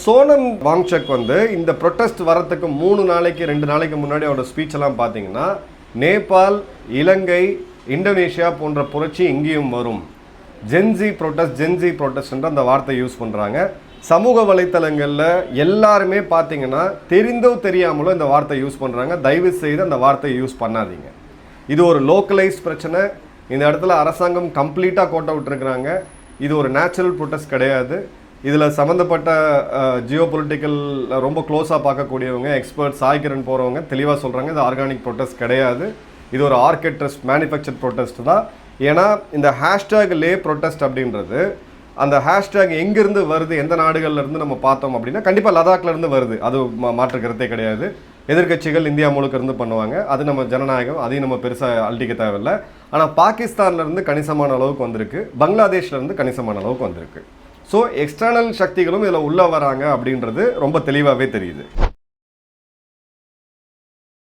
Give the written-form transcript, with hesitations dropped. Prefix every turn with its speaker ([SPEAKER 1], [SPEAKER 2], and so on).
[SPEAKER 1] சோனம் வாங்சக் இந்த ப்ரொட்டஸ்ட் வரத்துக்கு 3 நாளைக்கு 2 நாளைக்கு முன்னாடி அவரோட ஸ்பீச் எல்லாம் பார்த்தீங்கன்னா நேபாள், இலங்கை, இந்தோனேஷியா போன்ற புரட்சி இங்கேயும் வரும், ஜென்சி ப்ரொட்டஸ்ட்ன்ற அந்த வார்த்தை யூஸ் பண்ணுறாங்க. சமூக வலைத்தளங்களில் எல்லாருமே பார்த்தீங்கன்னா தெரிந்தோ தெரியாமலோ இந்த வார்த்தை யூஸ் பண்ணுறாங்க. தயவு செய்து அந்த வார்த்தையை யூஸ் பண்ணாதீங்க. இது ஒரு லோக்கலைஸ் பிரச்சனை. இந்த இடத்துல அரசாங்கம் கம்ப்ளீட்டாக கோட் அவுட் இருக்கிறாங்க. இது ஒரு நேச்சுரல் ப்ரொட்டஸ்ட் கிடையாது. இதில் சம்மந்தப்பட்ட ஜியோ பொலிட்டிக்கல் ரொம்ப க்ளோஸாக பார்க்கக்கூடியவங்க, எக்ஸ்பர்ட் சாய்கிரன் போகிறவங்க தெளிவாக சொல்கிறாங்க இது ஆர்கானிக் ப்ரொட்டஸ்ட் கிடையாது, இது ஒரு ஆர்கெட்ரஸ்ட் மேனுஃபேக்சர் ப்ரொட்டஸ்ட் தான். ஏன்னா இந்த ஹேஷ்டேக் லே ப்ரொட்டஸ்ட் அப்படின்றது அந்த ஹேஷ்டேக் எங்கேருந்து வருது, எந்த நாடுகள்லேருந்து நம்ம பார்த்தோம் அப்படின்னா கண்டிப்பாக லடாக்லேருந்து வருது. அது மாற்றுக்கிறதே கிடையாது. எதிர்கட்சிகள் இந்தியா முழுக்க இருந்து பண்ணுவாங்க. அது நம்ம ஜனநாயகம், அதையும் நம்ம பெருசாக அழட்டிக்க தேவையில்லை. ஆனால் பாகிஸ்தான்லேருந்து கணிசமான அளவுக்கு வந்திருக்கு, பங்களாதேஷ்லேருந்து கணிசமான அளவுக்கு வந்திருக்கு. ஸோ எக்ஸ்டர்னல் சக்திகளும் இதில் உள்ளே வராங்க அப்படின்றது ரொம்ப தெளிவாகவே தெரியுது.